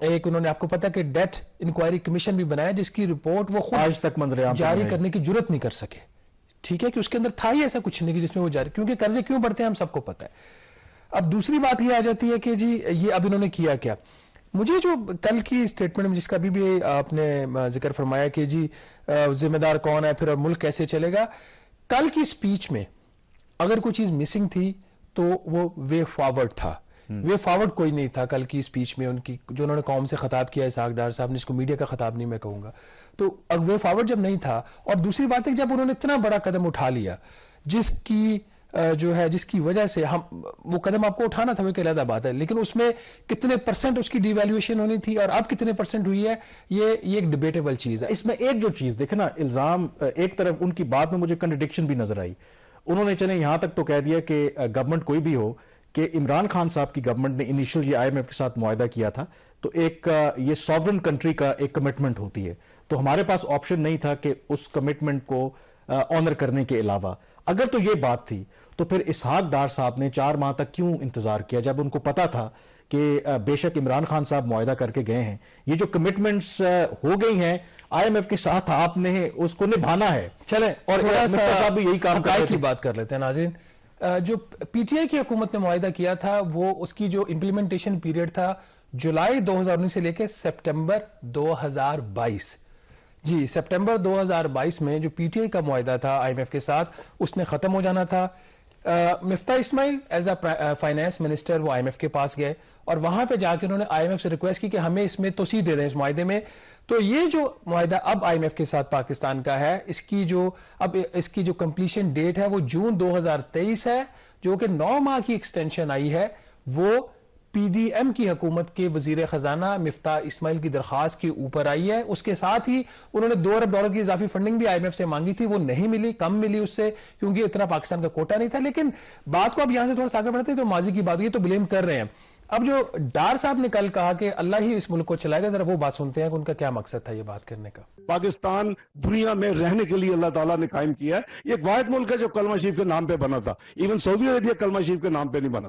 ایک انہوں نے آپ کو پتا کہ ڈیٹ انکوائری کمیشن بھی بنایا جس کی رپورٹ وہ خود آج تک منظر عام جاری کرنے کی جرت نہیں کر سکے. ٹھیک ہے کہ اس کے اندر تھا ہی ایسا کچھ نہیں کہ جس میں وہ جاری, کیونکہ قرضے کیوں بڑھتے ہیں ہم سب کو پتا ہے. اب دوسری بات یہ آ جاتی ہے کہ جی یہ اب انہوں نے کیا کیا. مجھے جو کل کی اسٹیٹمنٹ میں جس کا بھی آپ نے ذکر فرمایا کہ جی ذمہ دار کون ہے پھر ملک کیسے چلے گا, کل کی اسپیچ میں اگر کوئی چیز مسنگ تھی تو وہ وے فارورڈ تھا. وے فارورڈ کوئی نہیں تھا کل کی اسپیچ میں ان کی, جو انہوں نے قوم سے خطاب کیا اسحاق ڈار صاحب نے, اس کو میڈیا کا خطاب نہیں میں کہوں گا, تو وے فارورڈ جب نہیں تھا. اور دوسری بات ہے جب انہوں نے اتنا بڑا قدم اٹھا لیا جس کی جو ہے جس کی وجہ سے ہم وہ قدم آپ کو اٹھانا تھا وہ ایک علیحدہ بات ہے, لیکن اس میں کتنے پرسنٹ اس کی ڈی ویلیویشن ہونی تھی اور اب کتنے پرسنٹ ہوئی ہے یہ ایک ڈیبیٹیبل چیز ہے. اس میں ایک جو چیز دیکھیں نا, الزام ایک طرف ان کی بات میں مجھے کنٹرڈکشن بھی نظر آئی. انہوں نے چلے یہاں تک تو کہہ دیا کہ گورنمنٹ کوئی بھی ہو کہ عمران خان صاحب کی گورنمنٹ نے انیشل یہ IMF کے ساتھ معاہدہ کیا تھا تو ایک یہ سوورن کنٹری کا ایک کمٹمنٹ ہوتی ہے, تو ہمارے پاس آپشن نہیں تھا کہ اس کمٹمنٹ کو آنر کرنے کے علاوہ. اگر تو یہ بات تھی تو پھر اسحاق ڈار صاحب نے 4 ماہ تک کیوں انتظار کیا جب ان کو پتا تھا کہ بے شک عمران خان صاحب معاہدہ کر کے گئے ہیں, یہ جو کمٹمنٹس ہو گئی ہیں IMF کے ساتھ آپ نے اس کو نبھانا ہے. چلیں اور صاحب بھی یہی کام کی بات کر لیتے ہیں. ناظرین, جو پی ٹی آئی کی حکومت نے معاہدہ کیا تھا وہ اس کی جو امپلیمنٹیشن پیریڈ تھا جولائی 2019 سے لے کے سپٹمبر 2022. جی سپٹمبر 2022 میں جو پی ٹی آئی کا معاہدہ تھا IMF کے ساتھ اس نے ختم ہو جانا تھا. مفتاح اسماعیل ایز اے فائنانس منسٹر وہ IMF کے پاس گئے اور وہاں پہ جا کے انہوں نے IMF سے ریکویسٹ کی کہ ہمیں اس میں توسیع دے دیں اس معاہدے میں. تو یہ جو معاہدہ اب IMF کے ساتھ پاکستان کا ہے اس کی جو کمپلیشن ڈیٹ ہے وہ جون 2023 ہے, جو کہ 9 ماہ کی ایکسٹینشن آئی ہے. وہ پی ڈی ایم کی حکومت کے وزیر خزانہ مفتاح اسماعیل کی درخواست کے اوپر آئی ہے. اس کے ساتھ ہی انہوں نے $2 ارب کی اضافی فنڈنگ بھی IMF سے مانگی تھی, وہ نہیں ملی, کم ملی اس سے کیونکہ اتنا پاکستان کا کوٹا نہیں تھا. لیکن بات کو اب یہاں سے تھوڑا سا آگے بڑھتے ہیں تو ماضی کی بات ہوئی تو بلیم کر رہے ہیں. اب جو ڈار صاحب نے کل کہا کہ اللہ ہی اس ملک کو چلائے گا, ذرا وہ بات سنتے ہیں کہ ان کا کیا مقصد تھا یہ بات کرنے کا. پاکستان دنیا میں رہنے کے لیے اللہ تعالیٰ نے قائم کیا ہے. یہ ایک واحد ملک ہے جو کلمہ شریف کے نام پہ بنا تھا. ایون سعودی عربیہ کلمہ شریف کے نام پہ نہیں بنا.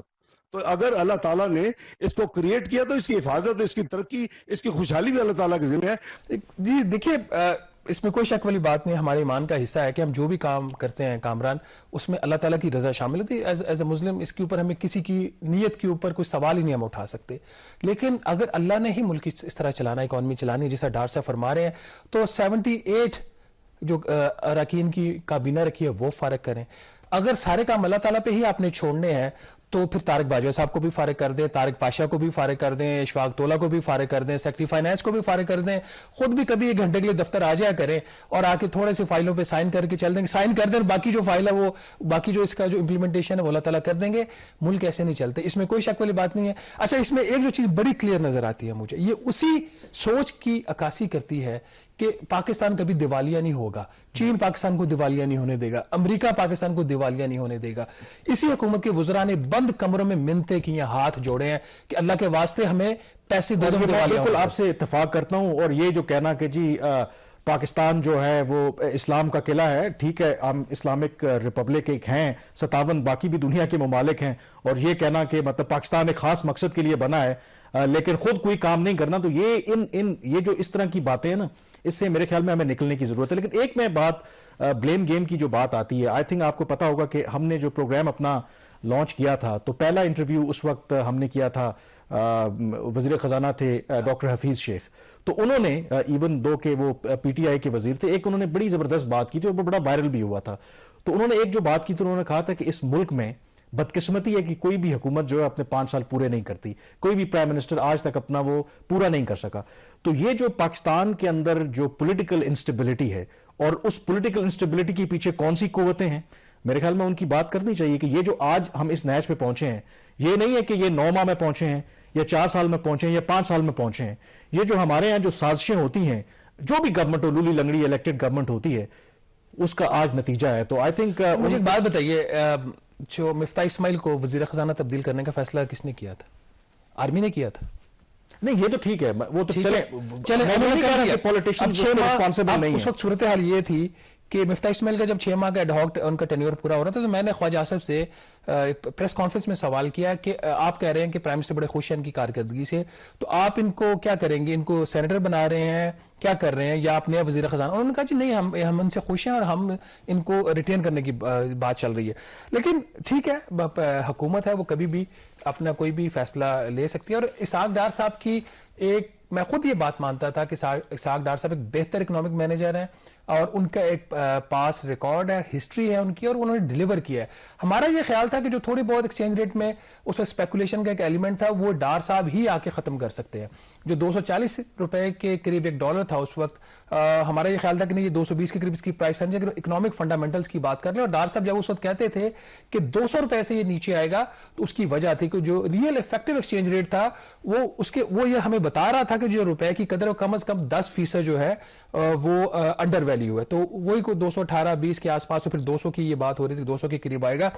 تو اگر اللہ تعالیٰ نے اس کو کریٹ کیا تو اس کی حفاظت, اس کی ترقی, اس کی خوشحالی بھی اللہ تعالیٰ کے ذمہ ہے. جی دیکھیے اس میں کوئی شک والی بات نہیں, ہمارے ایمان کا حصہ ہے کہ ہم جو بھی کام کرتے ہیں کامران اس میں اللہ تعالیٰ کی رضا شامل ہوتی ہے. ایز اے مسلم اس کے اوپر ہمیں کسی کی نیت کے اوپر کوئی سوال ہی نہیں ہم اٹھا سکتے. لیکن اگر اللہ نے ہی ملک اس طرح چلانا, اکانومی چلانی جیسا ڈار صاحب فرما رہے ہیں, تو 78 جو اراکین کی کابینہ رکھی ہے وہ فارغ کریں. اگر سارے کام اللہ تعالیٰ پہ ہی آپ نے چھوڑنے ہیں تو پھر طارق باجوہ صاحب کو بھی فارغ کر دیں, طارق پاشا کو بھی فارغ کر دیں, اشفاق تولا کو بھی فارغ کر دیں, سیکٹری فائنانس کو بھی فارغ کر دیں. خود بھی کبھی 1 گھنٹے کے لیے دفتر آ جایا کریں اور آ کے تھوڑے سے فائلوں پہ سائن کر کے چل دیں گے, سائن کر دیں, باقی جو فائل ہے وہ باقی جو اس کا جو امپلیمنٹیشن ہے وہ اللہ تعالیٰ کر دیں گے. ملک ایسے نہیں چلتے, اس میں کوئی شک والی بات نہیں ہے. اچھا اس میں ایک جو چیز بڑی کلیئر نظر آتی ہے مجھے, یہ اسی سوچ کی عکاسی کرتی ہے کہ پاکستان کبھی دیوالیہ نہیں ہوگا, چین پاکستان کو دیوالیہ نہیں ہونے دے گا, امریکہ پاکستان کو دیوالیہ نہیں ہونے دے گا. اسی حکومت کے وزراء نے بند کمروں میں منتیں کی ہیں, ہاتھ جوڑے ہیں کہ اللہ کے واسطے ہمیں پیسے دے دو. بالکل آپ سے اتفاق کرتا ہوں. اور یہ جو کہنا کہ جی پاکستان جو ہے وہ اسلام کا قلعہ ہے, ٹھیک ہے ہم اسلامک ریپبلک ایک ہیں, 57 باقی بھی دنیا کے ممالک ہیں, اور یہ کہنا کہ مطلب پاکستان ایک خاص مقصد کے لیے بنا ہے لیکن خود کوئی کام نہیں کرنا, تو یہ جو اس طرح کی باتیں ہیں نا, اس سے میرے خیال میں ہمیں نکلنے کی ضرورت ہے. لیکن ایک میں بات بلیم گیم کی جو بات آتی ہے, آئی تھنک آپ کو پتا ہوگا کہ ہم نے جو پروگرام اپنا لانچ کیا تھا تو پہلا انٹرویو اس وقت ہم نے کیا تھا وزیر خزانہ تھے ڈاکٹر حفیظ شیخ. تو انہوں نے ایون دو کہ وہ پی ٹی آئی کے وزیر تھے, ایک انہوں نے بڑی زبردست بات کی تھی اور وہ بڑا وائرل بھی ہوا تھا. تو انہوں نے ایک جو بات کی تو انہوں نے کہا تھا کہ اس ملک میں بدقسمتی ہے کہ کوئی بھی حکومت جو ہے اپنے 5 سال پورے نہیں کرتی, کوئی بھی پرائم منسٹر آج تک اپنا وہ پورا نہیں کر سکا. تو یہ جو پاکستان کے اندر جو پولیٹیکل انسٹیبلٹی ہے اور اس پولیٹیکل انسٹیبلٹی کے پیچھے کون سی قوتیں ہیں, میرے خیال میں ان کی بات کرنی چاہیے کہ یہ جو آج ہم اس نیچ پہ پہنچے ہیں, یہ نہیں ہے کہ یہ 9 ماہ میں پہنچے ہیں یا 4 سال میں پہنچے ہیں یا 5 سال میں پہنچے ہیں. یہ جو ہمارے یہاں جو سازشیں ہوتی ہیں, جو بھی گورنمنٹ ہو, لولی لنگڑی الیکٹڈ گورنمنٹ ہوتی ہے, اس کا آج نتیجہ ہے. تو آئی تھنک مجھے ایک بات بتائیے, جو مفتاح اسماعیل کو وزیر خزانہ تبدیل کرنے کا فیصلہ کس نے کیا تھا؟ آرمی نے کیا تھا. نہیں یہ تو ٹھیک ہے, وہ تو چلے پولیٹیشین رسپانسبل نہیں ہے. اس وقت صورتحال یہ تھی کہ مفتاح اسماعیل کا جب 6 ماہ کا ایڈہاک ان کا ٹینیور پورا ہو رہا تھا تو میں نے خواجہ آصف سے ایک پریس کانفرنس میں سوال کیا کہ آپ کہہ رہے ہیں کہ پرائم منسٹر بڑے خوش ہیں ان کی کارکردگی سے، تو آپ ان کو کیا کریں گے، ان کو سینیٹر بنا رہے ہیں، کیا کر رہے ہیں، یا آپ نیا وزیر خزانہ؟ انہوں نے کہا جی نہیں، ہم ان سے خوش ہیں اور ہم ان کو ریٹین کرنے کی بات چل رہی ہے۔ لیکن ٹھیک ہے، حکومت ہے، وہ کبھی بھی اپنا کوئی بھی فیصلہ لے سکتی ہے، اور اسحاق ڈار صاحب کی میں خود یہ بات مانتا تھا کہ اسحاق ڈار صاحب ایک بہتر اکنامک مینیجر ہیں اور ان کا ایک پاس ریکارڈ ہے، ہسٹری ہے ان کی، اور انہوں نے ڈیلیور کیا ہے۔ ہمارا یہ خیال تھا کہ جو تھوڑی بہت ایکسچینج ریٹ میں اس وقت اسپیکولیشن کا ایک ایلیمنٹ تھا وہ ڈار صاحب ہی آ کے ختم کر سکتے ہیں۔ جو 240 روپے کے قریب ایک ڈالر تھا اس وقت، ہمارا یہ خیال تھا کہ نہیں، یہ 220 کے قریب اس کی پرائس سمجھے اگر اکنامک فنڈامنٹلز کی بات کر لیں۔ اور ڈار صاحب جب اس وقت کہتے تھے کہ 200 روپے سے یہ نیچے آئے گا تو اس کی وجہ تھی کہ جو ریئل افیکٹو ایکسچینج ریٹ تھا وہ یہ ہمیں بتا رہا تھا کہ جو روپے کی قدر وہ کم از کم 10% جو ہے وہ انڈر ویلیو ہے، تو وہی کو 218-20 کے آس پاس، تو پھر 200 کی یہ بات ہو رہی تھی، 200 کے قریب آئے گا۔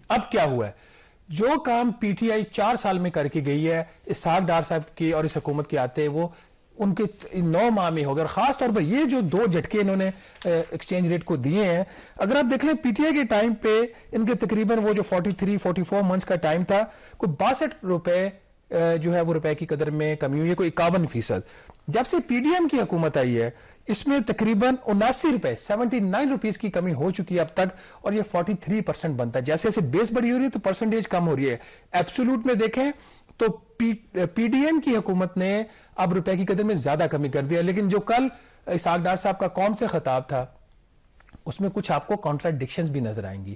اب کیا ہوا ہے؟ جو کام پی ٹی آئی 4 سال میں کر کے گئی ہے اسحاق ڈار صاحب کی اور اس حکومت کے آتے وہ ان کے 9 ماہ میں ہو گیا، اور خاص طور پر یہ جو 2 جھٹکے انہوں نے ایکسچینج ریٹ کو دیے ہیں، اگر آپ دیکھ لیں پی ٹی آئی کے ٹائم پہ ان کے تقریباً وہ جو 43-44 منتھس کا ٹائم تھا، کوئی 62 روپے جو ہے وہ روپے کی قدر میں کمی ہوئی ہے، کوئی 51%۔ جب سے پی ڈی ایم کی حکومت آئی ہے اس میں تقریباً 79 روپے 79 روپیز کی کمی ہو چکی ہے اب تک، اور یہ 43% بنتا ہے۔ جیسے جیسے بیس بڑی ہو رہی ہے تو پرسنٹیج کم ہو رہی ہے۔ ایبسولوٹ میں دیکھیں تو پی ڈی ایم کی حکومت نے اب روپے کی قدر میں زیادہ کمی کر دیا، لیکن جو کل اسحاق ڈار صاحب کا قوم سے خطاب تھا اس میں کچھ آپ کو کانٹراڈکشنز بھی نظر آئیں گی۔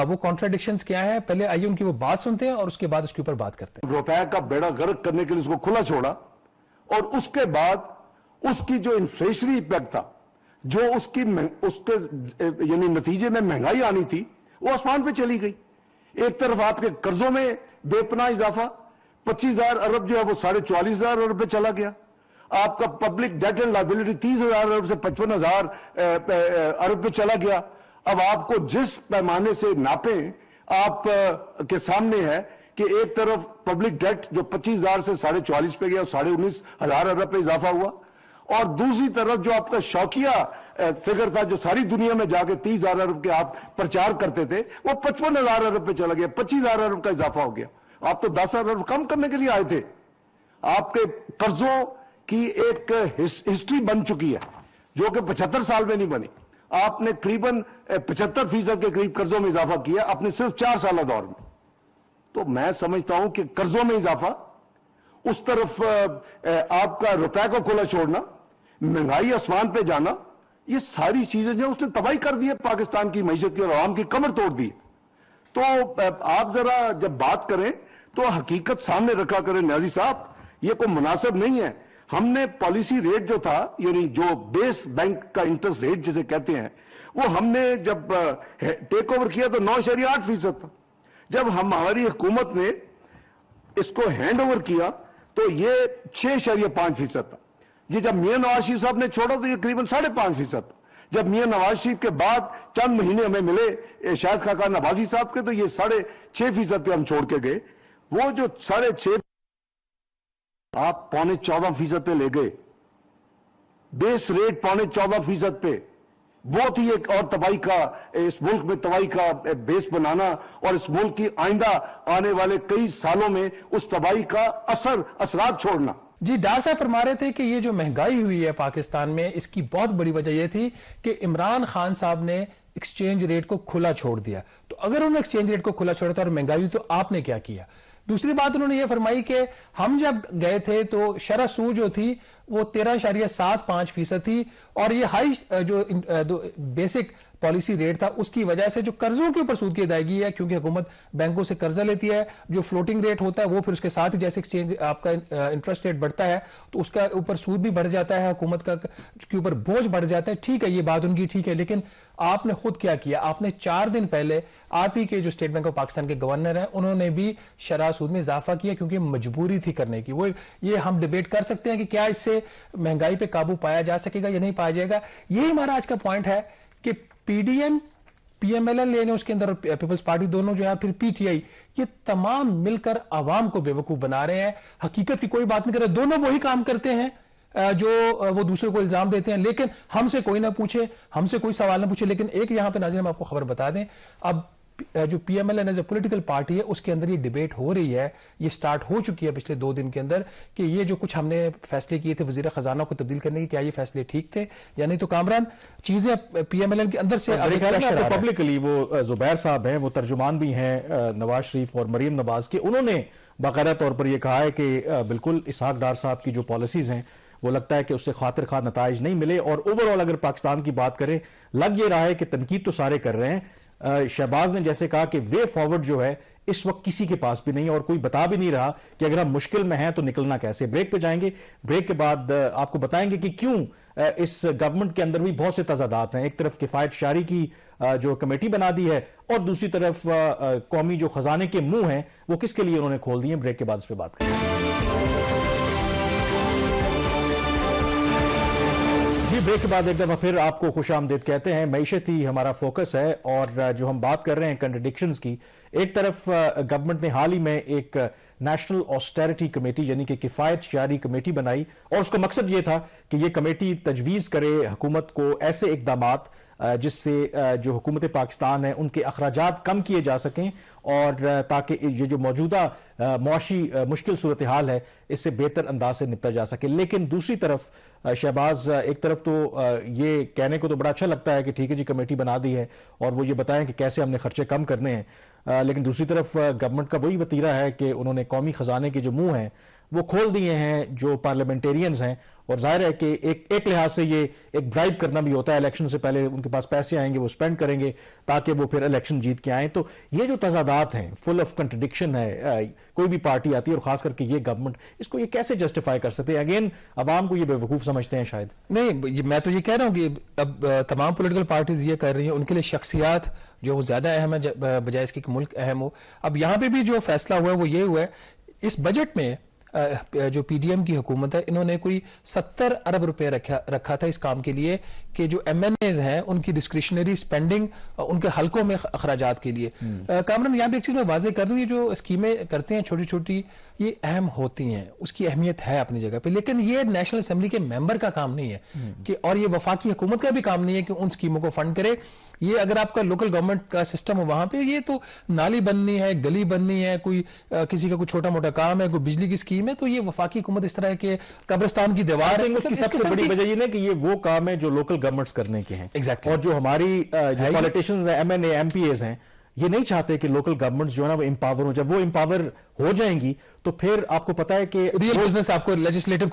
وہ کانٹراڈکشنز کیا ہیں؟ پہلے آئیے ان کی وہ بات سنتے ہیں اور اس کے بعد اس کے اوپر بات کرتے ہیں۔ روپے کا بیڑا غرق کرنے کے لیے اس کو کھلا چھوڑا، اور اس کے بعد اس کی جو انفلیشنری امپیکٹ تھا، جو اس کے یعنی نتیجے میں مہنگائی آنی تھی، وہ آسمان پہ چلی گئی۔ ایک طرف آپ کے قرضوں میں بے پناہ اضافہ، 25,000 ارب جو ہے وہ 44,000 ارب پہ چلا گیا۔ آپ کا پبلک ڈیٹ اینڈ لائبلٹی 30,000 ارب سے 55,000 ارب پہ چلا گیا۔ اب آپ کو جس پیمانے سے ناپیں آپ کے سامنے ہے کہ ایک طرف پبلک ڈیٹ جو 25,000 سے 44,500 پہ گیا، 19,500 ارب پہ اضافہ ہوا، اور دوسری طرف جو آپ کا شوقیہ فگر تھا جو ساری دنیا میں جا کے 30,000 ارب کے آپ پرچار کرتے تھے، وہ 55,000 ارب پہ چلا گیا، 25,000 ارب کا اضافہ ہو گیا۔ آپ تو 10,000 ارب کم کرنے کے لیے آئے تھے۔ آپ کے قرضوں کی ایک ہسٹری بن چکی ہے جو کہ 75 سال میں نہیں بنی۔ آپ نے قریباً 75% کے قریب قرضوں میں اضافہ کیا اپنے صرف 4 سالہ دور میں۔ تو میں سمجھتا ہوں کہ قرضوں میں اضافہ، اس طرف آپ کا روپے کو کھلا چھوڑنا، مہنگائی آسمان پہ جانا، یہ ساری چیزیں جو اس نے تباہی کر دی ہے پاکستان کی معیشت کی اور عوام کی کمر توڑ دی۔ تو آپ ذرا جب بات کریں تو حقیقت سامنے رکھا کریں نیازی صاحب، یہ کوئی مناسب نہیں ہے۔ ہم نے پالیسی ریٹ جو تھا، یعنی جو بیس بینک کا انٹرسٹ ریٹ جسے کہتے ہیں، وہ ہم نے جب ٹیک اوور کیا تو 9.8% تھا۔ جب ہماری حکومت نے اس کو ہینڈ اوور کیا تو یہ 6.5% تھا۔ یہ جب میاں نواز شریف صاحب نے چھوڑا تو یہ قریباً 5.5% تھا۔ جب میاں نواز شریف کے بعد چند مہینے ہمیں ملے شاہد خاقان نوازی صاحب کے تو یہ 6.5% پہ ہم چھوڑ کے گئے۔ وہ جو 6.5% آپ 14.25% پہ لے گئے، بیس ریٹ 14.25% پہ، وہ تھی ایک اور تباہی کا، اس ملک میں تباہی کا بیس بنانا اور اس ملک کی آئندہ آنے والے کئی سالوں میں اس تباہی کا اثرات چھوڑنا۔ جی ڈار صاحب فرما رہے تھے کہ یہ جو مہنگائی ہوئی ہے پاکستان میں، اس کی بہت بڑی وجہ یہ تھی کہ عمران خان صاحب نے ایکسچینج ریٹ کو کھلا چھوڑ دیا۔ تو اگر انہوں نے ایکسچینج ریٹ کو کھلا چھوڑا تھا اور مہنگائی ہوئی تو آپ نے کیا کیا؟ دوسری بات انہوں نے یہ فرمائی کہ ہم جب گئے تھے تو شرح سود جو تھی وہ 13.75% تھی، اور یہ ہائی جو بیسک پالیسی ریٹ تھا اس کی وجہ سے جو قرضوں کے اوپر سود کی ادائیگی ہے، کیونکہ حکومت بینکوں سے قرضہ لیتی ہے، جو فلوٹنگ ریٹ ہوتا ہے وہ پھر اس کے ساتھ ہی جیسے ایکسچینج آپ کا انٹرسٹ ریٹ بڑھتا ہے تو اس کا اوپر سود بھی بڑھ جاتا ہے، حکومت کا کے اوپر بوجھ بڑھ جاتا ہے۔ ٹھیک ہے، یہ بات ان کی ٹھیک ہے، لیکن آپ نے خود کیا کیا؟ آپ نے 4 دن پہلے آپ ہی کے جو اسٹیٹ بینک آف پاکستان کے گورنر ہیں انہوں نے بھی شرح سود میں اضافہ کیا، کیونکہ مجبوری تھی کرنے کی۔ وہ یہ ہم ڈیبیٹ کر سکتے ہیں کہ کیا اس سے مہنگائی پہ قابو پایا جا سکے گا یا نہیں پایا جائے گا۔ یہی ہمارا آج کا پوائنٹ ہے کہ P D M, P M L N اس کے اندر پیپلز پارٹی دونوں جو ہے، پھر پی ٹی آئی، یہ تمام مل کر عوام کو بے وقوف بنا رہے ہیں، حقیقت کی کوئی بات نہیں کر رہے۔ دونوں وہی کام کرتے ہیں جو وہ دوسرے کو الزام دیتے ہیں لیکن ہم سے کوئی نہ پوچھے, ہم سے کوئی سوال نہ پوچھے. لیکن ایک یہاں پہ ناظرین ہم آپ کو خبر بتا دیں, اب جو P M L N is a political party ہے اس کے اندر یہ ڈیبیٹ ہو رہی ہے, یہ سٹارٹ ہو چکی ہے پچھلے 2 دن کے اندر کہ یہ جو کچھ ہم نے فیصلے کیے تھے وزیر خزانہ کو تبدیل کرنے کی, کیا یہ فیصلے ٹھیک تھے یا نہیں. تو کامران چیزیں پی ایم ایل این کے اندر سے پبلکلی وہ زبیر صاحب ہیں, وہ ترجمان بھی ہیں نواز شریف اور مریم نواز کے, انہوں نے باقاعدہ طور پر یہ کہا ہے کہ بالکل اسحاق ڈار صاحب کی جو پالیسیز ہیں وہ لگتا ہے کہ اس سے خاطر خواہ نتائج نہیں ملے, اور اوور آل اگر پاکستان کی بات کریں لگ یہ رہا ہے کہ تنقید تو سارے کر رہے ہیں. شہباز نے جیسے کہا کہ وے فارورڈ جو ہے اس وقت کسی کے پاس بھی نہیں, اور کوئی بتا بھی نہیں رہا کہ اگر ہم مشکل میں ہیں تو نکلنا کیسے. بریک پہ جائیں گے, بریک کے بعد آپ کو بتائیں گے کہ کیوں اس گورنمنٹ کے اندر بھی بہت سے تضادات ہیں. ایک طرف کفایت شعاری کی جو کمیٹی بنا دی ہے, اور دوسری طرف قومی جو خزانے کے منہ ہیں وہ کس کے لیے انہوں نے کھول دیے. بریک کے بعد اس پہ بات کریں گے. جی, بریک کے بعد ایک دفعہ پھر آپ کو خوش آمدید کہتے ہیں. معیشت ہی ہمارا فوکس ہے, اور جو ہم بات کر رہے ہیں کنٹرڈکشنز کی, ایک طرف گورنمنٹ نے حال ہی میں ایک نیشنل آسٹیرٹی کمیٹی یعنی کہ کفایت شعاری کمیٹی بنائی, اور اس کا مقصد یہ تھا کہ یہ کمیٹی تجویز کرے حکومت کو ایسے اقدامات جس سے جو حکومت پاکستان ہے ان کے اخراجات کم کیے جا سکیں, اور تاکہ یہ جو موجودہ معاشی مشکل صورتحال ہے اس سے بہتر انداز سے نپٹا جا سکے. لیکن دوسری طرف شہباز, ایک طرف تو یہ کہنے کو تو بڑا اچھا لگتا ہے کہ ٹھیک ہے جی کمیٹی بنا دی ہے اور وہ یہ بتائیں کہ کیسے ہم نے خرچے کم کرنے ہیں, لیکن دوسری طرف گورنمنٹ کا وہی وتیرہ ہے کہ انہوں نے قومی خزانے کے جو منہ ہیں وہ کھول دیے ہیں جو پارلیمنٹیرینز ہیں, اور ظاہر ہے کہ ایک لحاظ سے یہ ایک برائب کرنا بھی ہوتا ہے. الیکشن سے پہلے ان کے پاس پیسے آئیں گے, وہ سپینڈ کریں گے تاکہ وہ پھر الیکشن جیت کے آئیں. تو یہ جو تضادات ہیں, فل آف کنٹرڈکشن ہے, کوئی بھی پارٹی آتی ہے اور خاص کر کے یہ گورنمنٹ, اس کو یہ کیسے جسٹیفائی کر سکتے ہیں؟ اگین عوام کو یہ بے وقوف سمجھتے ہیں شاید. نہیں, میں تو یہ کہہ رہا ہوں کہ اب تمام پولیٹیکل پارٹیز یہ کر رہی ہیں, ان کے لیے شخصیات جو زیادہ اہم ہے بجائے اس کی کہ ملک اہم ہو. اب یہاں پہ بھی جو فیصلہ ہوا ہے وہ یہ ہوا ہے, اس بجٹ میں جو پی ڈی ایم کی حکومت ہے انہوں نے کوئی 70 ارب روپے رکھا تھا اس کام کے لیے کہ جو ایم این ایز ہیں ان کی ڈسکریشنری سپینڈنگ ان کے حلقوں میں اخراجات کے لیے. کامران, یہاں پہ ایک چیز میں واضح کر دوں, یہ جو اسکیمیں کرتے ہیں چھوٹی چھوٹی یہ اہم ہوتی ہیں, اس کی اہمیت ہے اپنی جگہ پہ, لیکن یہ نیشنل اسمبلی کے ممبر کا کام نہیں ہے کہ, اور یہ وفاقی حکومت کا بھی کام نہیں ہے کہ ان اسکیموں کو فنڈ کرے. یہ اگر آپ کا لوکل گورنمنٹ کا سسٹم ہو وہاں پہ, یہ تو نالی بننی ہے, گلی بننی ہے, کوئی کسی کا کوئی چھوٹا موٹا کام ہے, کوئی بجلی کی اسکیم ہے, تو یہ وفاقی حکومت اس طرح ہے کہ قبرستان کی دیوار ہے. اس کی سب سے بڑی وجہ یہ ہے کہ یہ وہ کام ہے جو لوکل گورنمنٹس کرنے کے ہیں, اور جو ہماری جو پولیٹیشنز ہیں, ایم این اے, ایم پی ایز ہیں, یہ نہیں چاہتے کہ لوکل گورنمنٹس جو ہے نا وہ امپاور ہوں. جب وہ امپاور ہو جائیں گی تو پھر آپ کو پتا ہے کہ ریئل بزنس آپ کو لیجسلیٹو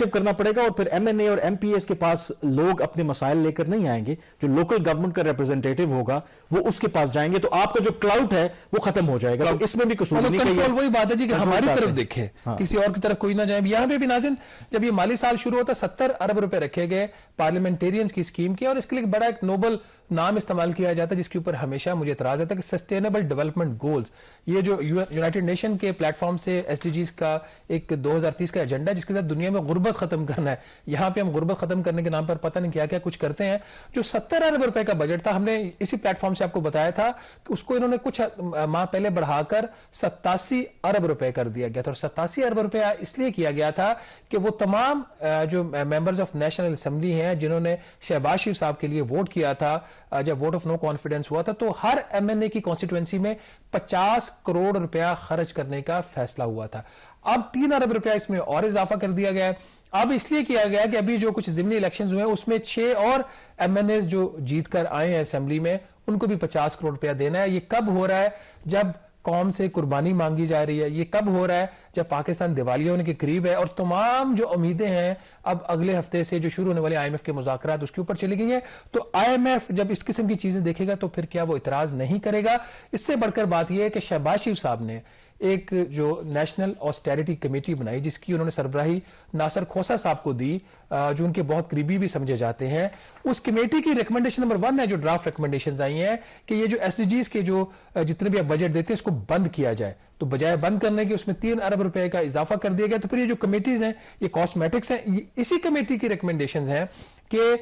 کرنا پڑے گا, اور پھر ایم این اے اور ایم پی ایس کے پاس لوگ اپنے مسائل لے کر نہیں آئیں گے. جو لوکل گورنمنٹ کا ریپرزینٹیٹو ہوگا وہ اس کے پاس جائیں گے, تو آپ کا جو کلاؤٹ ہے وہ ختم ہو جائے گا. تو اس میں بھی قصور نہیں ہے. وہی بات ہے جی کہ ہماری طرف دیکھیں, کسی اور کی طرف کوئی نہ جائے. یہاں پہ بھی ناظرین, جب یہ مالی سال شروع ہوتا 70 ارب روپے رکھے گئے پارلیمنٹیرینز کی اسکیم کے, اور اس کے لیے بڑا ایک نوبل نام استعمال کیا جاتا ہے جس کے اوپر ہمیشہ مجھے اعتراض آتا ہے کہ سسٹینیبل ڈیولپمنٹ گولز. یہ جو یونائٹڈ نیشن کے پلیٹ فارم سے ایس ڈی جیز کا ایک 2030 کا ایجنڈا ہے جس کے ساتھ دنیا میں غربت ختم کرنا ہے. یہاں پہ ہم غربت ختم کرنے کے نام پر پتہ نہیں کیا کیا کچھ کرتے ہیں. جو 70 ارب روپے کا بجٹ تھا, ہم نے اسی پلیٹ فارم سے آپ کو بتایا تھا کہ اس کو انہوں نے کچھ ماہ پہلے بڑھا کر 87 ارب روپے کر دیا گیا تھا. اور 87 ارب روپے اس لیے کیا گیا تھا کہ وہ تمام جو ممبرز آف نیشنل اسمبلی ہیں جنہوں نے شہباز شریف صاحب کے لیے ووٹ کیا تھا, جب ووٹ آف نو کانفیڈنس ہوا تھا, تو ہر ایم این اے کی کانسٹیٹوئنسی میں 50 کروڑ روپیہ خرچ کرنے کا فیصلہ ہوا تھا. اب 3 ارب روپیہ اس میں اور اضافہ کر دیا گیا ہے. اب اس لیے کیا گیا کہ ابھی جو کچھ ضمنی الیکشنز ہوئے اس میں 6 اور ایم این ایز جو جیت کر آئے ہیں اسمبلی میں, ان کو بھی 50 کروڑ روپیہ دینا ہے. یہ کب ہو رہا ہے؟ جب قوم سے قربانی مانگی جا رہی ہے. یہ کب ہو رہا ہے؟ جب پاکستان دیوالیہ ہونے کے قریب ہے, اور تمام جو امیدیں ہیں اب اگلے ہفتے سے جو شروع ہونے والے آئی ایم ایف کے مذاکرات اس کے اوپر چلی گئی ہیں. تو آئی ایم ایف جب اس قسم کی چیزیں دیکھے گا تو پھر کیا وہ اعتراض نہیں کرے گا؟ اس سے بڑھ کر بات یہ ہے کہ شہباز شریف صاحب نے ایک جو نیشنل آسٹیرٹی کمیٹی بنائی جس کی انہوں نے سربراہی ناصر کھوسا صاحب کو دی, جو ان کے بہت قریبی بھی سمجھے جاتے ہیں. اس کمیٹی کی ریکمنڈیشن نمبر 1 ہے جو ڈرافٹ ریکمنڈیشنز آئی ہیں کہ یہ جو ایس ڈی جیز کے جو جتنے بھی آپ بجٹ دیتے ہیں اس کو بند کیا جائے. تو بجائے بند کرنے کے اس میں 3 ارب روپے کا اضافہ کر دیا گیا. تو پھر یہ جو کمیٹیز ہیں یہ کاسمیٹکس ہیں. اسی کمیٹی کی ریکمنڈیشنز ہیں کہ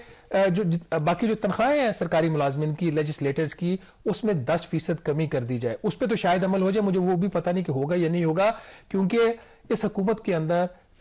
جو باقی جو تنخواہیں ہیں سرکاری ملازمین کی, لیجسلیٹرز کی, اس میں 10% کمی کر دی جائے. اس پہ تو شاید عمل ہو جائے, مجھے وہ بھی پتہ نہیں کہ ہوگا یا نہیں ہوگا, کیونکہ اس حکومت کے اندر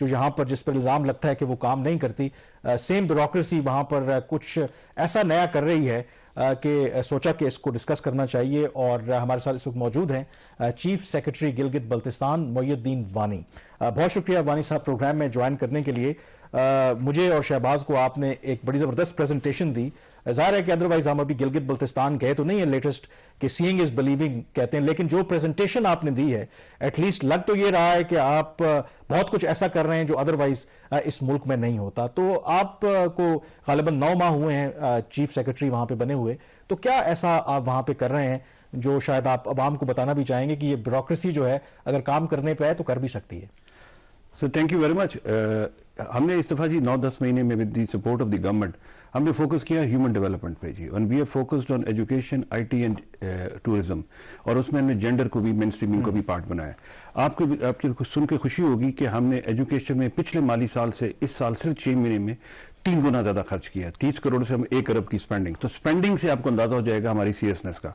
جو یہاں پر جس پر الزام لگتا ہے کہ وہ کام نہیں کرتی, سیم بیوروکریسی وہاں پر کچھ ایسا نیا کر رہی ہے کہ سوچا کہ اس کو ڈسکس کرنا چاہیے. اور ہمارے ساتھ اس وقت موجود ہیں چیف سیکرٹری گلگت بلتستان محی الدین وانی. بہت شکریہ وانی صاحب پروگرام میں جوائن کرنے کے لیے. مجھے اور شہباز کو آپ نے ایک بڑی زبردست پریزنٹیشن دی. ظاہر ہے کہ ادروائز ہم ابھی گلگت بلتستان گئے تو نہیں ہے لیٹسٹ کہ سینگ از بلیونگ کہتے ہیں, لیکن جو پریزنٹیشن آپ نے دی ہے ایٹ لیسٹ لگ تو یہ رہا ہے کہ آپ بہت کچھ ایسا کر رہے ہیں جو ادروائز اس ملک میں نہیں ہوتا. تو آپ کو غالباً 9 ماہ ہوئے ہیں چیف سیکرٹری وہاں پہ بنے ہوئے, تو کیا ایسا آپ وہاں پہ کر رہے ہیں جو شاید آپ عوام کو بتانا بھی چاہیں گے کہ یہ بیوروکریسی جو ہے اگر کام کرنے پہ ہے تو کر بھی سکتی ہے؟ Sir thank you very much. ہم نے اس دفعہ جی 9-10 مہینے میں with the support of the government ہم نے فوکس کیا ہیومن ڈیولپمنٹ پہ جی, and we have focused on education, I T and tourism, اور اس میں ہم نے جینڈر کو بھی مین اسٹریمنگ کو بھی پارٹ بنایا. آپ کی سن کے خوشی ہوگی کہ ہم نے ایجوکیشن میں پچھلے مالی سال سے اس سال صرف 6 مہینے میں 3 گنا زیادہ خرچ کیا, 30 کروڑ سے ہم 1 ارب کی سپینڈنگ. تو سپینڈنگ سے آپ کو اندازہ ہو جائے گا ہماری سیریسنس کا.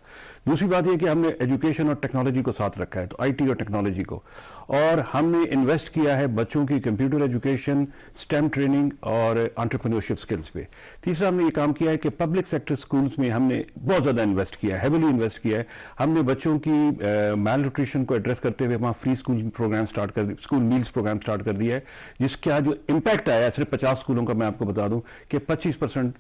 دوسری بات یہ کہ ہم نے ایجوکیشن اور ٹیکنالوجی کو ساتھ رکھا ہے, تو آئی ٹی اور ٹیکنالوجی کو, اور ہم نے انویسٹ کیا ہے بچوں کی کمپیوٹر ایجوکیشن, اسٹیم ٹریننگ اور انٹرپرینورشپ سکلز پہ. تیسرا ہم نے یہ کام کیا ہے کہ پبلک سیکٹر سکولز میں ہم نے بہت زیادہ انویسٹ کیا ہے, ہیویلی انویسٹ کیا ہے. ہم نے بچوں کی میل نیوٹریشن کو ایڈریس کرتے ہوئے وہاں فری اسکول پروگرام اسٹارٹ کر اسکول میلز پروگرام اسٹارٹ کر دیا ہے, جس کا جو امپیکٹ آیا ہے صرف 50 اسکولوں کا میں آپ کو بتا دوں کہ 25%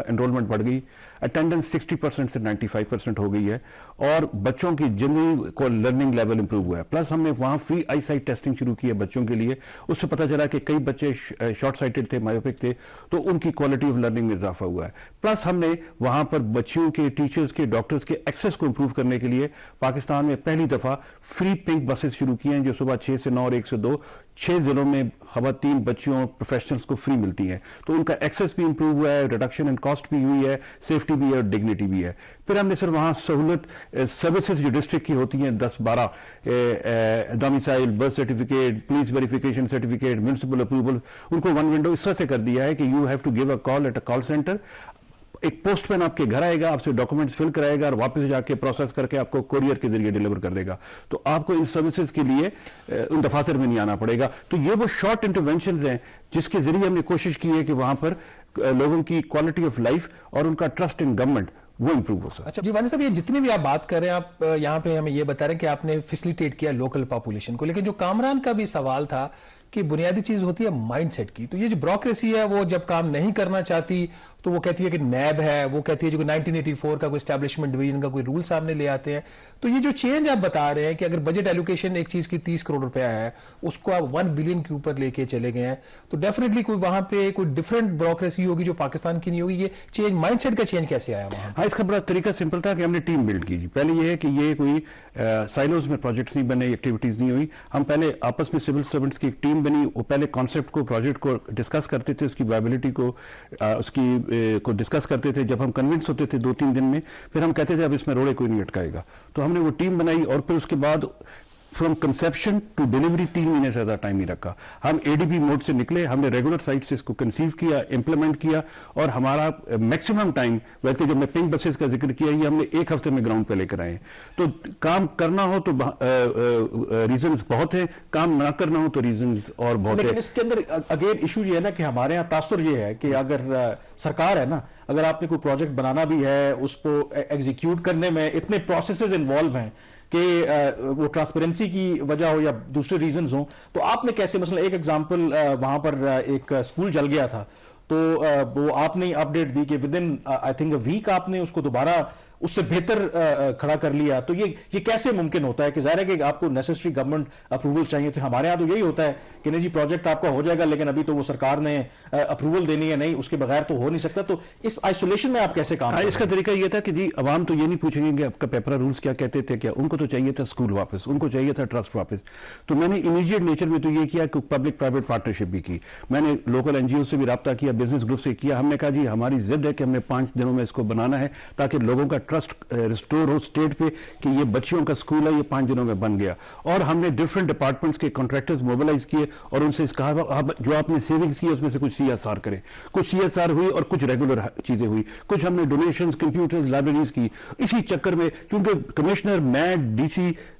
انرولمنٹ بڑھ گئی, اٹینڈنس 60% سے 95% ہو گئی ہے, اور بچوں کی جنرل کو لرننگ لیول امپروو ہوا ہے. پلس ہم نے وہاں فری آئی سائٹ ٹیسٹنگ شروع کی ہے بچوں کے لیے. اس سے پتہ چلا کہ کئی بچے شارٹ سائٹڈ تھے, مایوپک تھے, تو ان کی کوالٹی آف لرننگ میں اضافہ ہوا ہے. پلس ہم نے وہاں پر بچوں کے, ٹیچرز کے, ڈاکٹرز کے ایکسیس کو امپروو کرنے کے لیے پاکستان میں پہلی دفعہ فری پنک بسز شروع کی ہیں, جو صبح 6 سے 9 اور 1 سے 2 6 ضلعوں میں خواتین بچوں پروفیشنلز کو فری ملتی ہیں. تو ان کا ایکسیس بھی امپروو ہوا ہے, ریڈکشن ان کاسٹ بھی ہوئی ہے, سیفٹی بھی ہے اور ڈگنیٹی بھی ہے. پھر ہم نے سر وہاں سہولت سروسز جو ڈسٹرکٹ کی ہوتی ہیں 10-12 domicile, birth certificate, police verification certificate, municipal approval, ان کو 1 ونڈو اس طرح سے کر دیا ہے کہ you have to give a call at a call centre. ایک پوسٹ مین آپ کے گھر آئے گا, آپ سے ڈاکومنٹس فل کرائے گا اور واپس جا کے پروسیس کر کے آپ کو کوریئر کے ذریعے ڈیلیور کر دے گا. تو آپ کو ان سروسز کے لیے ان دفاتر میں نہیں آنا پڑے گا. تو یہ وہ شارٹ انٹرونشنز ہیں جس کے ذریعے ہم نے کوشش کی ہے کہ وہاں پر لوگوں کی کوالٹی آف لائف اور ان کا ٹرسٹ ان گورنمنٹ وہ امپروو ہو سکتا. اچھا جی وانی صاحب, یہ جتنی بھی آپ بات کر رہے ہیں, آپ یہاں پہ ہمیں یہ بتا رہے ہیں کہ آپ نے فیسیلیٹیٹ کیا لوکل پاپولیشن کو, لیکن جو کامران کا بھی سوال تھا کہ بنیادی چیز ہوتی ہے مائنڈ سیٹ کی. تو یہ جو بیوروکریسی ہے وہ جب کام نہیں کرنا چاہتی تو وہ کہتی ہے کہ نیب ہے, وہ کہتی ہے جو 1984 کا کوئی اسٹیبلشمنٹ ڈویژن کا کوئی رول سامنے لے آتے ہیں. تو یہ جو چینج آپ بتا رہے ہیں کہ اگر بجٹ ایلوکیشن ایک چیز کی 30 کروڑ روپیہ ہے, اس کو آپ 1 بلین کے اوپر لے کے چلے گئے ہیں, تو ڈیفینیٹلی کوئی وہاں پہ کوئی ڈفرنٹ بیوروکریسی ہوگی جو پاکستان کی نہیں ہوگی. یہ چینج مائنڈ سیٹ کا چینج کیسے آیا وہاں؟ ہاں, اس کا بڑا طریقہ سمپل تھا کہ ہم نے ٹیم بلڈ کی. جی پہلے یہ ہے کہ یہ کوئی سائلوز میں پروجیکٹس نہیں بنے, ایکٹیویٹیز نہیں ہوئی. ہم پہلے آپس میں سول سرونٹس کی ایک ٹیم بنی, وہ پہلے کانسیپٹ کو, پروجیکٹ کو ڈسکس کرتے تھے, اس کی وائبلٹی کو, اس کی کو ڈسکس کرتے تھے. جب ہم کنونس ہوتے تھے 2-3 دن میں, پھر ہم کہتے تھے اب اس میں روڑے کوئی نہیں اٹکائے گا. تو ہم نے وہ ٹیم بنائی, اور پھر اس کے بعد فرام کنسیپشن ٹو ڈیلیوری 3 مہینے سے زیادہ ٹائم نہیں رکھا. ہم اے ڈی بی موڈ سے نکلے, ہم نے ریگولر سائٹ سے اس کو کنسیو کیا, امپلیمنٹ کیا, اور ہمارا میکسیمم ٹائم, بلکہ جو میں پنک بسز کا ذکر کیا, یہ ہم نے 1 ہفتے میں گراؤنڈ پہ لے کر آئے. تو کام کرنا ہو تو ریزنز بہت ہیں, کام نہ کرنا ہو تو ریزنز اور بہت ہیں. لیکن اس کے اندر اگین ایشو یہ ہے نا کہ ہمارے یہاں تاثر یہ ہے کہ اگر سرکار ہے نا, اگر آپ نے کوئی پروجیکٹ بنانا بھی ہے, اس کو ایگزیکیوٹ کرنے میں اتنے پروسیسز انوالو ہیں کہ وہ ٹرانسپیرنسی کی وجہ ہو یا دوسرے ریزنز ہوں, تو آپ نے کیسے, مثلا ایک ایگزامپل وہاں پر ایک اسکول جل گیا تھا, تو وہ آپ نے اپڈیٹ دی کہ within I think a week آپ نے اس کو دوبارہ اس سے بہتر کھڑا کر لیا. تو یہ کیسے ممکن ہوتا ہے؟ کہ ظاہر ہے کہ آپ کو نیسسری گورنمنٹ اپروول چاہیے. تو ہمارے ہاں تو یہی ہوتا ہے کہ نہیں جی پروجیکٹ آپ کا ہو جائے گا, لیکن ابھی تو وہ سرکار نے اپروول دینی ہے, نہیں اس کے بغیر تو ہو نہیں سکتا. تو اس آئسولیشن میں آپ کیسے کام؟ اس کا طریقہ یہ تھا کہ جی عوام تو یہ نہیں پوچھیں گے کہ آپ کا پیپرا رولز کیا کہتے تھے, کیا ان کو تو چاہیے تھا اسکول واپس, ان کو چاہیے تھا ٹرسٹ واپس. تو میں نے امیڈیٹ نیچر میں تو یہ کیا کہ پبلک پرائیویٹ پارٹنرشپ بھی کی. میں نے لوکل این جی او سے بھی رابطہ کیا, بزنس گروپ سے کیا. ہم نے کہا جی ہماری ضد ہے کہ ہم نے 5 دنوں میں اس کو بنانا ہے تاکہ لوگوں کا ٹرسٹ ریسٹور ہو اسٹیٹ پہ کہ یہ بچیوں کا اسکول ہے, یہ 5 دنوں میں بن گیا. اور ہم نے ڈفرنٹ ڈپارٹمنٹس کے کانٹریکٹرز موبلائز کیے اور ان سے اس کہا جو آپ نے سیونگز کی اس میں سے کچھ سی ایس آر کرے. کچھ سی ایس آر ہوئی اور کچھ ریگولر چیزیں ہوئی. کچھ ہم نے ڈونیشنز, کمپیوٹرز, لائبریریز کی. اسی چکر میں چونکہ کمشنر, میں, ڈی سی,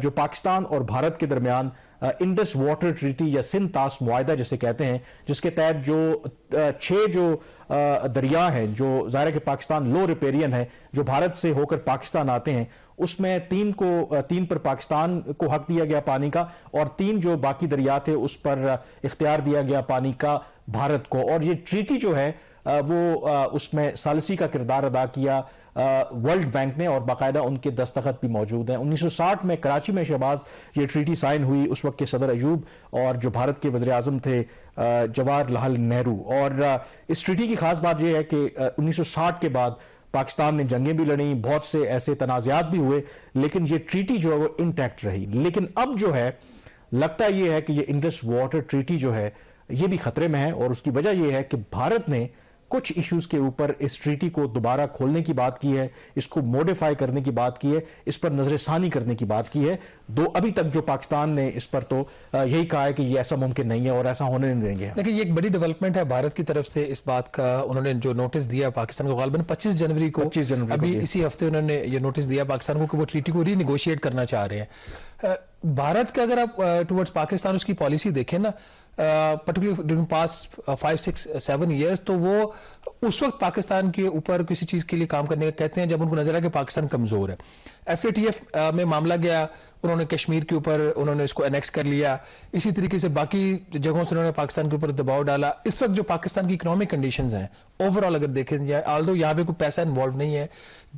جو پاکستان اور بھارت کے درمیان انڈس واٹر ٹریٹی یا سندھ طاس معاہدہ جسے کہتے ہیں، جس کے تحت جو 6 جو دریا ہیں جو ظاہر ہے کہ پاکستان لو ریپیرین ہے، جو بھارت سے ہو کر پاکستان آتے ہیں، اس میں 3 پر پاکستان کو حق دیا گیا پانی کا، اور 3 جو باقی دریا تھے اس پر اختیار دیا گیا پانی کا بھارت کو. اور یہ ٹریٹی جو ہے وہ اس میں ثالثی کا کردار ادا کیا ورلڈ بینک نے، اور باقاعدہ ان کے دستخط بھی موجود ہیں. 1960 میں کراچی میں شہباز یہ ٹریٹی سائن ہوئی، اس وقت کے صدر ایوب اور جو بھارت کے وزیر اعظم تھے جواہر لال نہرو. اور اس ٹریٹی کی خاص بات یہ ہے کہ 1960 کے بعد پاکستان نے جنگیں بھی لڑیں، بہت سے ایسے تنازعات بھی ہوئے، لیکن یہ ٹریٹی جو ہے وہ انٹیکٹ رہی. لیکن اب جو ہے لگتا یہ ہے کہ یہ انڈس واٹر ٹریٹی جو ہے یہ بھی خطرے میں ہے، اور اس کی وجہ یہ ہے کہ بھارت نے کچھ ایشوز کے اوپر اس ٹریٹی کو دوبارہ کھولنے کی بات کی ہے، اس کو موڈیفائی کرنے کی بات کی ہے، اس پر نظر ثانی کرنے کی بات کی ہے. ابھی تک جو پاکستان نے اس پر تو یہی کہا ہے کہ یہ ایسا ممکن نہیں ہے اور ایسا ہونے نہیں دیں گے. لیکن یہ ایک بڑی ڈیولپمنٹ ہے بھارت کی طرف سے اس بات کا. انہوں نے جو نوٹس دیا پاکستان کو غالباً 25 جنوری کو ابھی اسی ہفتے انہوں نے یہ نوٹس دیا پاکستان کو کہ وہ ٹریٹی کو ری نیگوشیٹ کرنا چاہ رہے ہیں. بھارت کا اگر آپ ٹورڈز پاکستان اس کی پالیسی دیکھیں نا، پرٹیکولرلی پاسٹ 5, 6, 7 ایئرز، تو وہ اس وقت پاکستان کے اوپر کسی چیز کے لیے کام کرنے کا کہتے ہیں جب ان کو نظر آیا کہ پاکستان کمزور ہے. FATF میں معاملہ گیا، انہوں نے کشمیر کے اوپر انہوں نے اس کو انیکس کر لیا. اسی طریقے سے باقی جگہوں سے انہوں نے پاکستان کے اوپر دباؤ ڈالا. اس وقت جو پاکستان کی اکنامک کنڈیشنز ہیں اوورآل اگر دیکھیں جائے، آلدو یہاں پہ کوئی پیسہ انوالو نہیں ہے،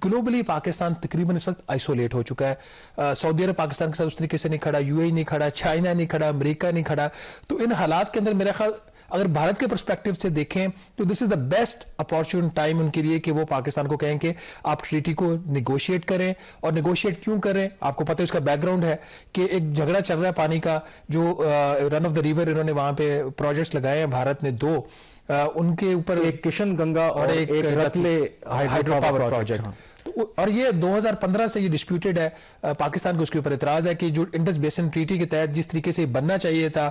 گلوبلی پاکستان تقریباً اس وقت آئسولیٹ ہو چکا ہے. سعودی عرب پاکستان کے ساتھ اس طریقے سے نہیں کھڑا، UAE نہیں کھڑا، چائنا نہیں کھڑا، امریکہ نہیں کھڑا. تو ان حالات کے اندر میرا خیال اگر بھارت کے پرسپیکٹو سے دیکھیں تو دس از دا بیسٹ اپارچونٹ ٹائم ان کے لیے کہ وہ پاکستان کو کہیں کہ آپ ٹریٹی کو نیگوشیٹ کریں. اور نیگوشیٹ کیوں کریں؟ آپ کو پتہ ہے اس کا بیک گراؤنڈ ہے کہ ایک جھگڑا چل رہا ہے پانی کا، جو رن آف دا ریور انہوں نے وہاں پہ پروجیکٹس لگائے ہیں بھارت نے 2، ان کے اوپر ایک کشن گنگا اور ایک رتلے ہائیڈرو پاور پروجیکٹ. اور یہ 2015 سے یہ ڈسپیوٹڈ ہے. پاکستان کو اس کے اوپر اعتراض ہے کہ جو انڈس بیسن ٹریٹی کے تحت جس طریقے سے بننا چاہیے تھا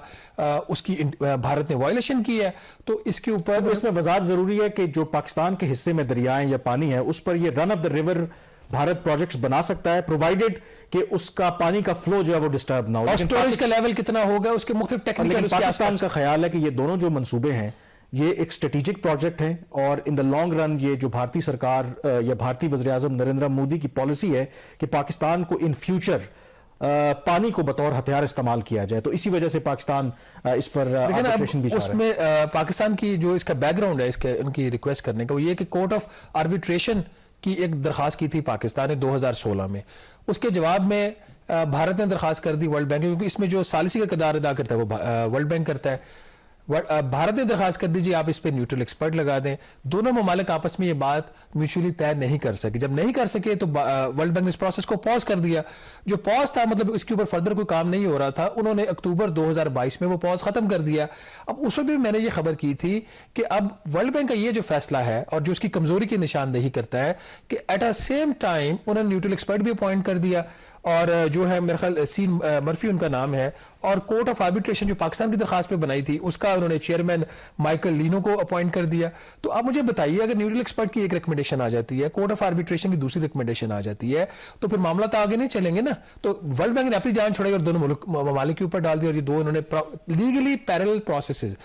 اس کی بھارت نے وائلیشن کی ہے. تو اس کے اوپر اس میں وضاحت ضروری ہے کہ جو پاکستان کے حصے میں دریائیں یا پانی ہے اس پر یہ run of the river Bharat projects بنا سکتا ہے، پرووائڈڈ کہ اس کا پانی کا فلو جو ہے وہ ڈسٹرب نہ ہو. اور اسٹوریج کا لیول کتنا ہوگا اس کے مختلف ٹیکنیکل. پاکستان کا خیال ہے کہ یہ دونوں جو منصوبے ہیں یہ ایک اسٹریٹجک پروجیکٹ ہیں، اور ان دا لانگ رن یہ جو بھارتی سرکار یا بھارتی وزیر اعظم نریندر مودی کی پالیسی ہے کہ پاکستان کو ان فیوچر پانی کو بطور ہتھیار استعمال کیا جائے. تو اسی وجہ سے پاکستان اس پر آربیٹریشن بھی چاہ رہا ہے. اس میں پاکستان کی جو اس کا بیک گراؤنڈ ہے اس کے ان کی ریکویسٹ کرنے کا وہ یہ کہ کورٹ آف آربیٹریشن کی ایک درخواست کی تھی پاکستان نے 2016 میں. اس کے جواب میں بھارت نے درخواست کر دی ورلڈ بینک، کیونکہ اس میں جو ثالثی کا کردار ادا کرتا ہے وہ ورلڈ بینک کرتا ہے. بھارت نے درخواست کر دی جی آپ اس پہ نیوٹرل ایکسپرٹ لگا دیں. دونوں ممالک آپس میں یہ بات میوچولی طے نہیں کر سکے. جب نہیں کر سکے تو ورلڈ بینک نے اس پروسیس کو پاز کر دیا. جو پاز تھا مطلب اس کے اوپر فردر کوئی کام نہیں ہو رہا تھا، انہوں نے اکتوبر 2022 میں وہ پاز ختم کر دیا. اب اس وقت بھی میں نے یہ خبر کی تھی کہ اب ورلڈ بینک کا یہ جو فیصلہ ہے اور جو اس کی کمزوری کی نشاندہی کرتا ہے کہ ایٹ اے سیم ٹائم انہوں نے نیوٹرل ایکسپرٹ بھی اپوائنٹ کر دیا، اور جو ہے میرے خیال سین مرفی ان کا نام ہے، اور کورٹ آف آربیٹریشن جو پاکستان کی درخواست پہ بنائی تھی اس کا انہوں نے چیئرمین مائیکل لینو کو اپوائنٹ کر دیا. تو آپ مجھے بتائیے اگر نیوٹرل ایکسپرٹ کی ایک ریکمنڈیشن آ جاتی ہے، کورٹ آف آربیٹریشن کی دوسری ریکمنڈیشن آ جاتی ہے، تو پھر معاملہ تو آگے نہیں چلیں گے نا. تو ورلڈ بینک نے اپنی جان چھوڑائی اور دونوں ممالک کے اوپر ڈال دی، اور یہ دو انہوں نے لیگلی پیرل پروسیسز.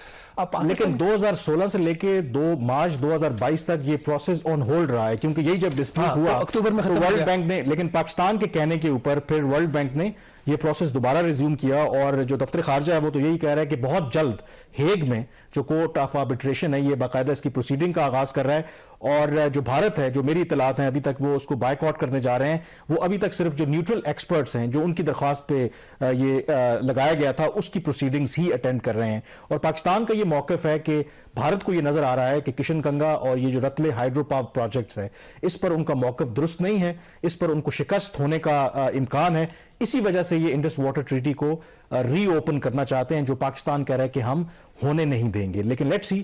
لیکن 2016 سے لے کے 2 مارچ 2022 تک یہ پروسیس آن ہولڈ رہا ہے، کیونکہ یہی جب ڈسپیوٹ ہوا اکتوبر میں ورلڈ بینک نے، لیکن پاکستان کے کہنے کے اوپر پھر ورلڈ بینک نے یہ پروسیس دوبارہ ریزیوم کیا. اور جو دفتر خارجہ ہے وہ تو یہی کہہ رہا ہے کہ بہت جلد ہیگ میں جو کورٹ آف آربیٹریشن ہے یہ باقاعدہ اس کی پروسیڈنگ کا آغاز کر رہا ہے. اور جو بھارت ہے، جو میری اطلاعات ہیں ابھی تک وہ اس کو بائیک آؤٹ کرنے جا رہے ہیں. وہ ابھی تک صرف جو نیوٹرل ایکسپرٹس ہیں جو ان کی درخواست پہ یہ لگایا گیا تھا اس کی پروسیڈنگز ہی اٹینڈ کر رہے ہیں. اور پاکستان کا یہ موقف ہے کہ بھارت کو یہ نظر آ رہا ہے کہ کشن گنگا اور یہ جو رتلے ہائیڈرو پاور پروجیکٹس ہے اس پر ان کا موقف درست نہیں ہے، اس پر ان کو شکست ہونے کا امکان ہے. اسی وجہ سے یہ انڈس واٹر ٹریٹی کو ری اوپن کرنا چاہتے ہیں، جو پاکستان کہہ رہا ہے کہ ہم ہونے نہیں دیں گے. لیکن لیٹس سی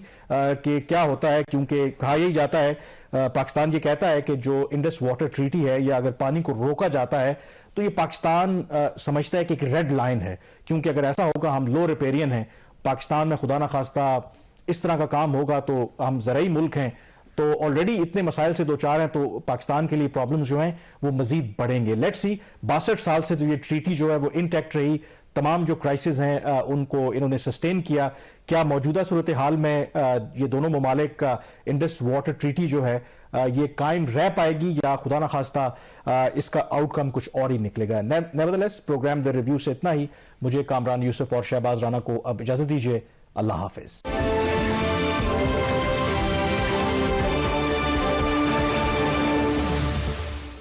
کہ کیا ہوتا ہے، کیونکہ کہا یہی جاتا ہے، پاکستان یہ کہتا ہے کہ جو انڈس واٹر ٹریٹی ہے یا اگر پانی کو روکا جاتا ہے تو یہ پاکستان سمجھتا ہے کہ ایک ریڈ لائن ہے، کیونکہ اگر ایسا ہوگا ہم لو ریپیرین ہیں، پاکستان میں خدا نخواستہ اس طرح کا کام ہوگا تو ہم زرعی ملک ہیں، تو آلریڈی اتنے مسائل سے دو چار ہیں تو پاکستان کے لیے پرابلمز جو ہیں وہ مزید بڑھیں گے. لیٹس سی 62 سال سے تو یہ ٹریٹی جو ہے وہ انٹیکٹ رہی, تمام جو کرائسز ہیں ان کو انہوں نے سسٹین کیا. کیا موجودہ صورتحال میں یہ دونوں ممالک کا انڈس واٹر ٹریٹی جو ہے یہ قائم رہ پائے گی یا خدا نخواستہ اس کا آؤٹ کم کچھ اور ہی نکلے گا؟ نیورتھلیس پروگرام دا ریویو سے اتنا ہی. مجھے کامران یوسف اور شہباز رانا کو اب اجازت دیجیے. اللہ حافظ.